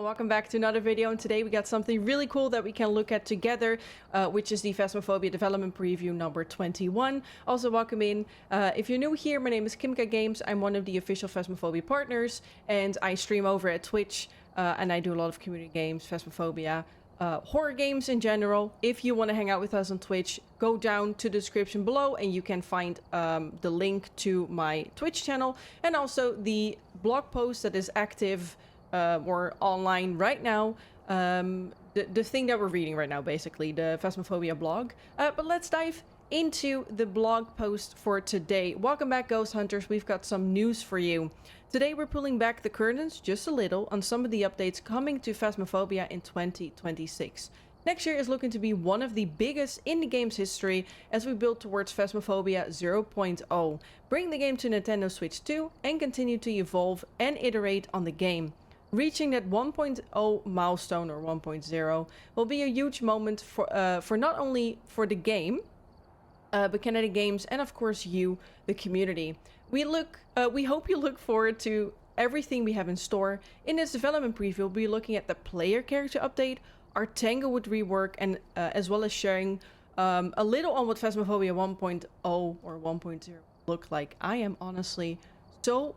Welcome back to another video, and today we got something really cool that we can look at together, which is the Phasmophobia development preview number 21. Also, welcome in. If you're new here, my name is Kimka Games. I'm one of the official Phasmophobia partners, and I stream over at Twitch, and I do a lot of community games, Phasmophobia, horror games in general. If you want to hang out with us on Twitch, go down to the description below and you can find the link to my Twitch channel and also the blog post that is active or online right now, the thing that we're reading right now, basically, the Phasmophobia blog. But let's dive into the blog post for today. Welcome back, Ghost Hunters. We've got some news for you. Today we're pulling back the curtains just a little on some of the updates coming to Phasmophobia in 2026. Next year is looking to be one of the biggest in the game's history as we build towards Phasmophobia 0.0, bring the game to Nintendo Switch 2 and continue to evolve and iterate on the game. Reaching that 1.0 milestone, or 1.0, will be a huge moment for not only for the game, but Kinetic Games and of course you, the community. We hope you look forward to everything we have in store. In this development preview, we'll be looking at the player character update, our Tanglewood rework, and as well as sharing a little on what Phasmophobia 1.0 or 1.0 look like. I am honestly so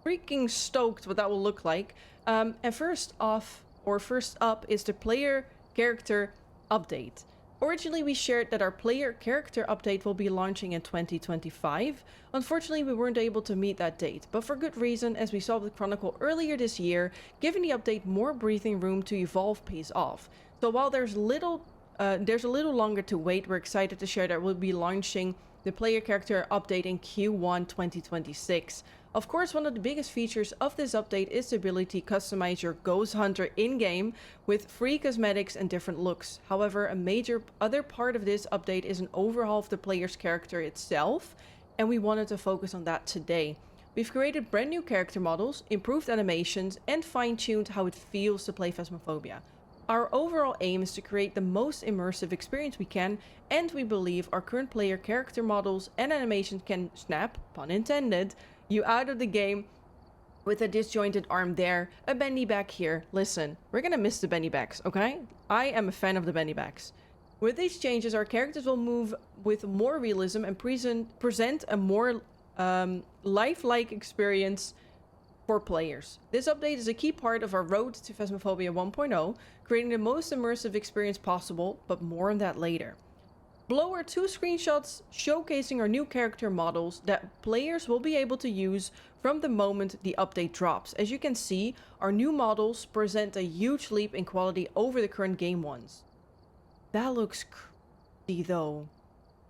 freaking stoked what that will look like. And first up is the player character update. Originally, we shared that our player character update will be launching in 2025. Unfortunately, we weren't able to meet that date, but for good reason, as we saw with Chronicle earlier this year, giving the update more breathing room to evolve pays off. So while there's a little longer to wait, we're excited to share that we'll be launching the player character update in Q1 2026. Of course, one of the biggest features of this update is the ability to customize your Ghost Hunter in-game with free cosmetics and different looks. However, a major other part of this update is an overhaul of the player's character itself, and we wanted to focus on that today. We've created brand new character models, improved animations, and fine-tuned how it feels to play Phasmophobia. Our overall aim is to create the most immersive experience we can, and we believe our current player character models and animations can snap, pun intended, you out of the game with a disjointed arm there, a bendy back here. Listen, we're gonna miss the bendy backs, okay? I am a fan of the bendy backs. With these changes, our characters will move with more realism and present a more lifelike experience for players. This update is a key part of our road to Phasmophobia 1.0, creating the most immersive experience possible, but more on that later. Below are 2 screenshots showcasing our new character models that players will be able to use from the moment the update drops. As you can see, our new models present a huge leap in quality over the current game ones. That looks crazy though.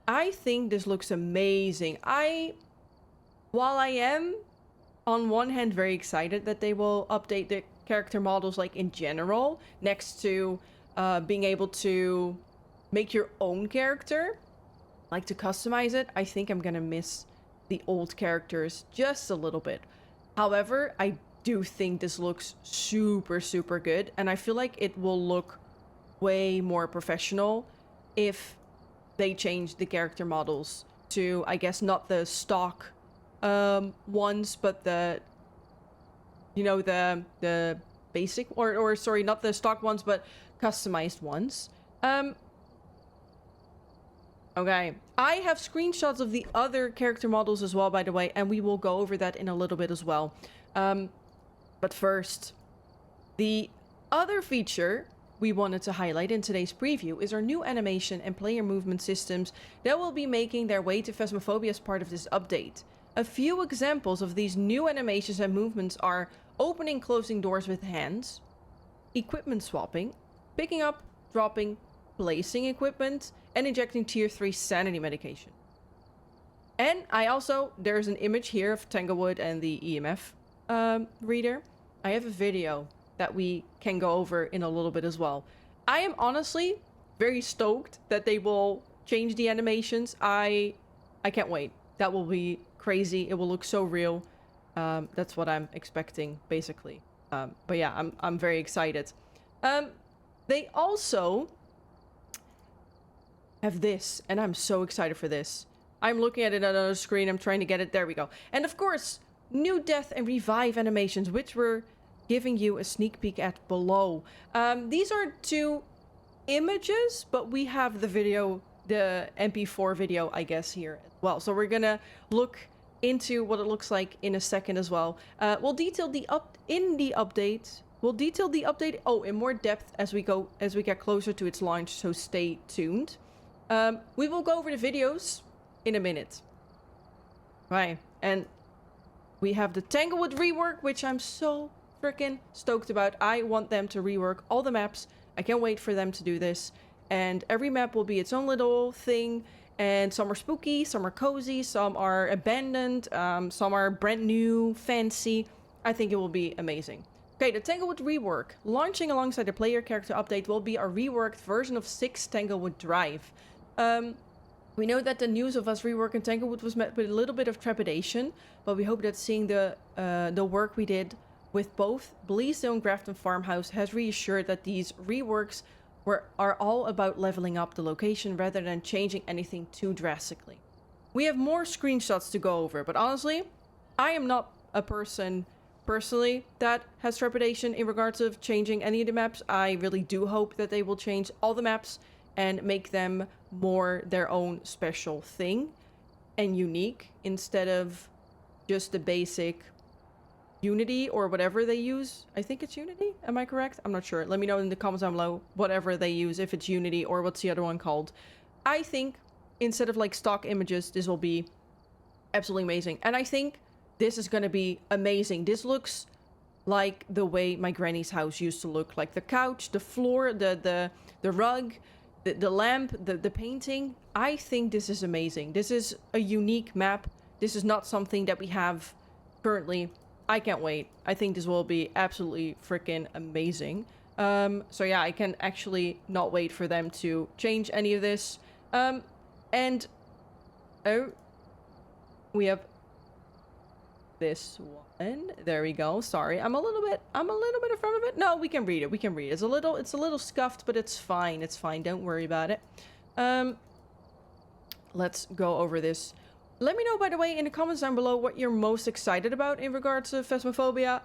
I think this looks amazing. While I am on one hand very excited that they will update the character models like in general, next to being able to make your own character, like to customize it, I think I'm gonna miss the old characters just a little bit. However, I do think this looks super, super good, and I feel like it will look way more professional if they change the character models to, I guess, not the stock ones, but the basic, or sorry, not the stock ones, but customized ones. Okay, I have screenshots of the other character models as well, by the way, and we will go over that in a little bit as well. But first, the other feature we wanted to highlight in today's preview is our new animation and player movement systems that will be making their way to Phasmophobia as part of this update. A few examples of these new animations and movements are opening and closing doors with hands, equipment swapping, picking up, dropping, placing equipment, and injecting tier 3 sanity medication. And there's an image here of Tanglewood and the EMF reader. I have a video that we can go over in a little bit as well. I am honestly very stoked that they will change the animations. I can't wait. That will be crazy. It will look so real. That's what I'm expecting, basically. But yeah, I'm very excited. They also have this, and I'm so excited for this. I'm looking at it on another screen. I'm trying to get it. There we go. And of course, new death and revive animations, which were giving you a sneak peek at below. These are 2 images, but we have the video, the MP4 video, I guess, here as well. So we're gonna look into what it looks like in a second as well. We'll detail the update. We'll detail the update in more depth as we get closer to its launch, so stay tuned. We will go over the videos in a minute. Right, and we have the Tanglewood rework, which I'm so freaking stoked about. I want them to rework all the maps. I can't wait for them to do this. And every map will be its own little thing. And some are spooky, some are cozy, some are abandoned, some are brand new, fancy. I think it will be amazing. Okay, the Tanglewood rework. Launching alongside the player character update will be a reworked version of 6 Tanglewood Drive. We know that the news of us reworking Tanglewood was met with a little bit of trepidation, but we hope that seeing the work we did with both Bleasdale and Grafton Farmhouse has reassured that these reworks are all about leveling up the location rather than changing anything too drastically. We have more screenshots to go over, but honestly, I am not a person personally that has trepidation in regards of changing any of the maps. I really do hope that they will change all the maps and make them more their own special thing and unique instead of just the basic Unity or whatever they use. I think it's Unity. Am I correct? I'm not sure. Let me know in the comments down below whatever they use, if it's Unity or what's the other one called. I think instead of like stock images, this will be absolutely amazing. And I think this is going to be amazing. This looks like the way my granny's house used to look. Like the couch, the floor, the rug, the lamp, the painting. I think this is amazing. This is a unique map. This is not something that we have currently. I can't wait. I think this will be absolutely freaking amazing. So yeah, I can actually not wait for them to change any of this. And oh, we have this one. There we go. Sorry, I'm a little bit in front of it. No, we can read it. We can read it. It's a little scuffed, but it's fine. It's fine. Don't worry about it. Let's go over this. Let me know, by the way, in the comments down below what you're most excited about in regards to Phasmophobia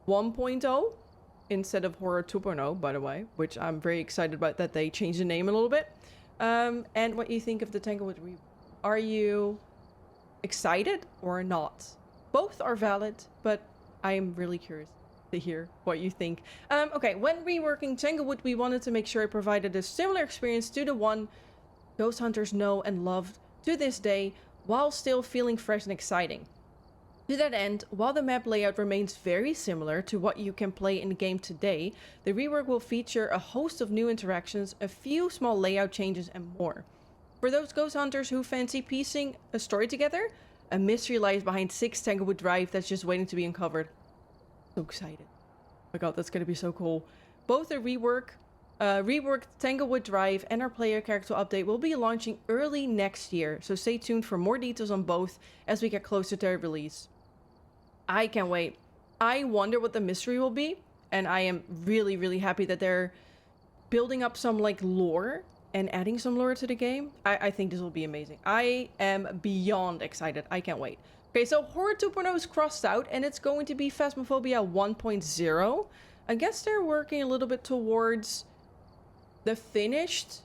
1.0 instead of Horror 2.0, by the way, which I'm very excited about that they changed the name a little bit. And what you think of the Tanglewood rework. Are you excited or not? Both are valid, but I am really curious to hear what you think. Okay, when reworking Tanglewood, we wanted to make sure it provided a similar experience to the one ghost hunters know and love to this day, while still feeling fresh and exciting. To that end, while the map layout remains very similar to what you can play in the game today, the rework will feature a host of new interactions, a few small layout changes, and more. For those ghost hunters who fancy piecing a story together, a mystery lies behind 6 Tanglewood Drive that's just waiting to be uncovered. So excited. Oh my god, that's gonna be so cool. Both the reworked Tanglewood Drive and our player character update will be launching early next year, so stay tuned for more details on both as we get closer to their release. I can't wait. I wonder what the mystery will be, and I am really, really happy that they're building up some like lore and adding some lore to the game. I think this will be amazing. I am beyond excited. I can't wait. Okay, so Horror 2.0 is crossed out, and it's going to be Phasmophobia 1.0. I guess they're working a little bit towards the finished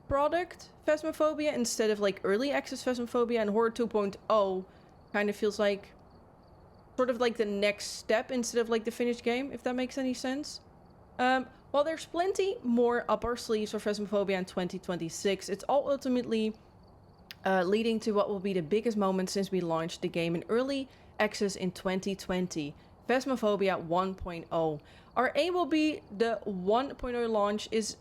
product Phasmophobia instead of like early access Phasmophobia, and Horror 2.0 kind of feels like sort of like the next step instead of like the finished game, if that makes any sense. While there's plenty more up our sleeves for Phasmophobia in 2026, it's all ultimately leading to what will be the biggest moment since we launched the game in early access in 2020, Phasmophobia 1.0. Our aim will be the 1.0 launch is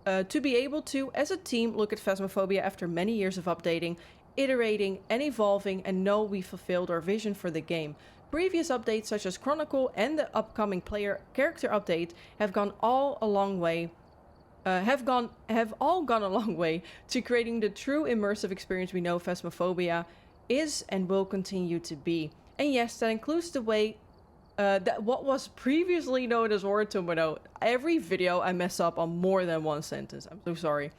to be able to, as a team, look at Phasmophobia after many years of updating, iterating, and evolving, and know we fulfilled our vision for the game. Previous updates such as Chronicle and the upcoming player character update have all gone a long way to creating the true immersive experience we know Phasmophobia is and will continue to be. And yes, that includes the way that what was previously known as Horror 2.0. Every video I mess up on more than one sentence. I'm so sorry.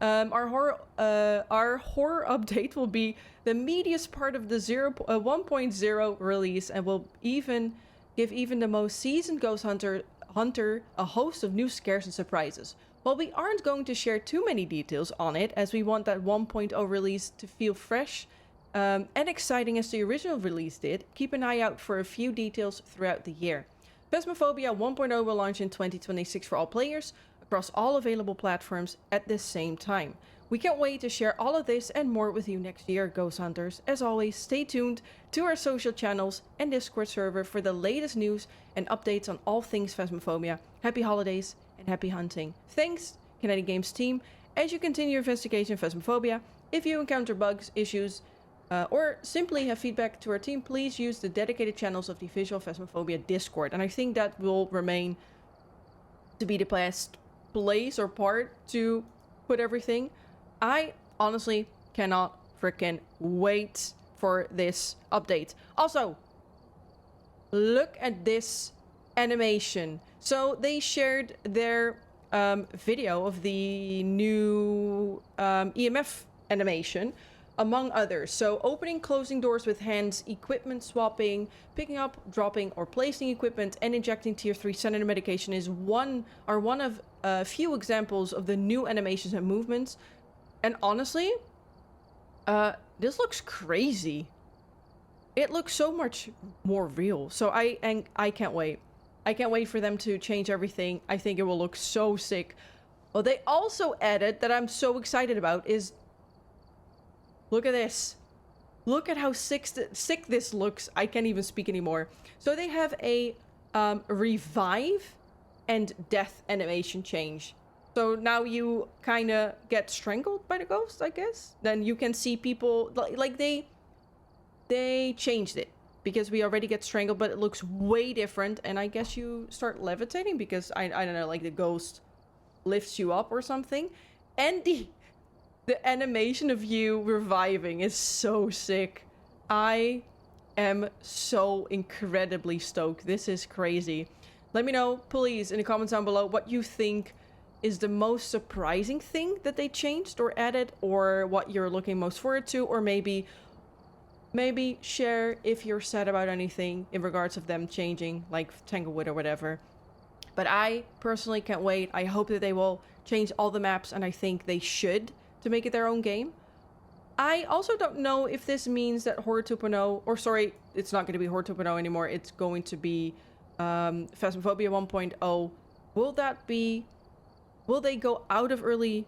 Our horror update will be the meatiest part of the 1.0 release and will even give even the most seasoned ghost hunter a host of new scares and surprises. While we aren't going to share too many details on it, as we want that 1.0 release to feel fresh and exciting as the original release did, keep an eye out for a few details throughout the year. Phasmophobia 1.0 will launch in 2026 for all players, across all available platforms at the same time. We can't wait to share all of this and more with you next year, Ghost Hunters. As always, stay tuned to our social channels and Discord server for the latest news and updates on all things Phasmophobia. Happy holidays and happy hunting. Thanks, Kinetic Games team, as you continue your investigation of Phasmophobia. If you encounter bugs, issues, or simply have feedback to our team, please use the dedicated channels of the Visual Phasmophobia Discord. And I think that will remain to be the best place or part to put everything. I honestly cannot freaking wait for this update. Also, look at this animation. So they shared their video of the new EMF animation, among others. So opening, closing doors with hands, equipment swapping, picking up, dropping, or placing equipment, and injecting tier 3 senator medication is one of a few examples of the new animations and movements. And honestly, this looks crazy. It looks so much more real. So I can't wait. I can't wait for them to change everything. I think it will look so sick. What they also added that I'm so excited about is, look at this. Look at how sick this looks. I can't even speak anymore. So they have a revive and death animation change. So now you kind of get strangled by the ghost, I guess. Then you can see people like they changed it because we already get strangled, but it looks way different. And I guess you start levitating because I don't know, like the ghost lifts you up or something. And the animation of you reviving is so sick. I am so incredibly stoked. This is crazy. Let me know, please, in the comments down below what you think is the most surprising thing that they changed or added, or what you're looking most forward to, or maybe share if you're sad about anything in regards of them changing, like Tanglewood or whatever. But I personally can't wait. I hope that they will change all the maps, and I think they should, to make it their own game. I also don't know if this means that Horror 2.0, or sorry, it's not going to be Horror 2.0 anymore. It's going to be Phasmophobia 1.0. Will they go out of early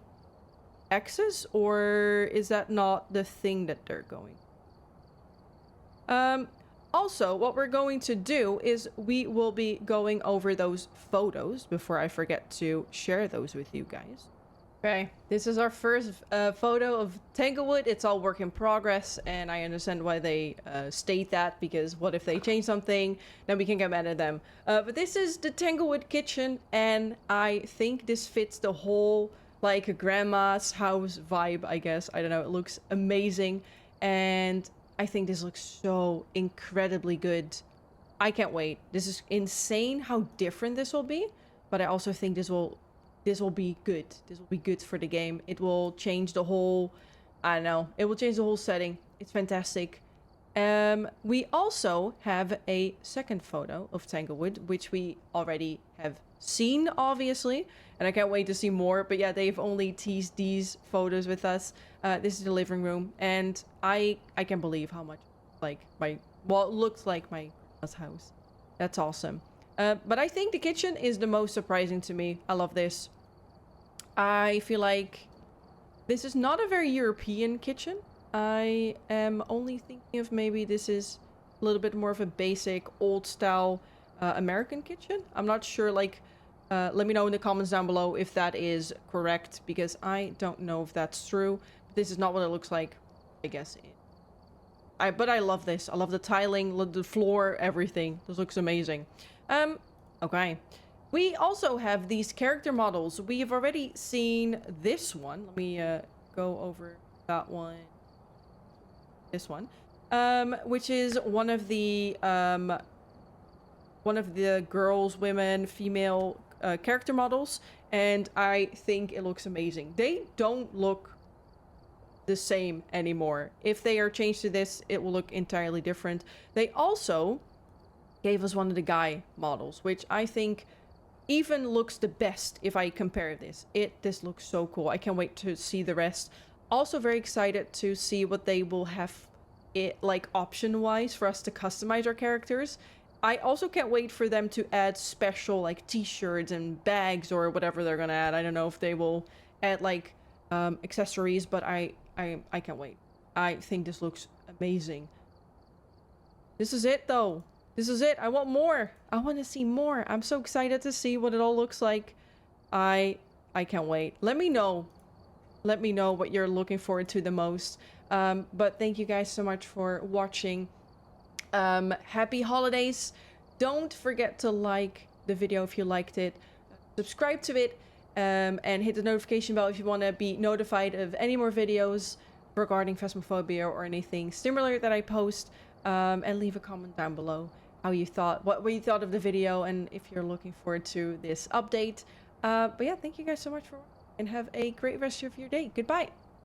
access, or is that not the thing that they're going? Also, what we're going to do is we will be going over those photos before I forget to share those with you guys. Okay, this is our first photo of Tanglewood. It's all work in progress, and I understand why they state that, because what if they change something, then we can get mad at them. But this is the Tanglewood kitchen, and I think this fits the whole, like, a grandma's house vibe, I guess. I don't know, it looks amazing, and I think this looks so incredibly good. I can't wait. This is insane how different this will be, but I also think this will be good. This will be good for the game. It will change the whole, I don't know, it will change the whole setting. It's fantastic. We also have a second photo of Tanglewood, which we already have seen, obviously, and I can't wait to see more. But yeah, they've only teased these photos with us. This is the living room, and I can't believe how much, like, it looks like my grandma's house. That's awesome. But I think the kitchen is the most surprising to me. I love this. I feel like this is not a very European kitchen. I am only thinking of maybe this is a little bit more of a basic, old-style American kitchen. I'm not sure, like, let me know in the comments down below if that is correct, because I don't know if that's true. This is not what it looks like, I guess. But I love this. I love the tiling, the floor, everything. This looks amazing. Okay. We also have these character models. We have already seen this one. Let me go over that one. This one. Which is one of the girls, women, female character models. And I think it looks amazing. They don't look the same anymore. If they are changed to this, it will look entirely different. They also gave us one of the guy models, which I think even looks the best if I compare this. This looks so cool. I can't wait to see the rest. Also very excited to see what they will have like option wise for us to customize our characters. I also can't wait for them to add special like t-shirts and bags or whatever they're gonna add. I don't know if they will add like accessories, but I can't wait. I think this looks amazing. This is it though. This is it. I want more. I want to see more. I'm so excited to see what it all looks like. I can't wait. Let me know. Let me know what you're looking forward to the most. But thank you guys so much for watching. Happy holidays. Don't forget to like the video if you liked it. Subscribe to it. And hit the notification bell if you want to be notified of any more videos regarding Phasmophobia or anything similar that I post. And leave a comment down below what you thought of the video, and if you're looking forward to this update. But yeah, thank you guys so much for watching, and have a great rest of your day. Goodbye.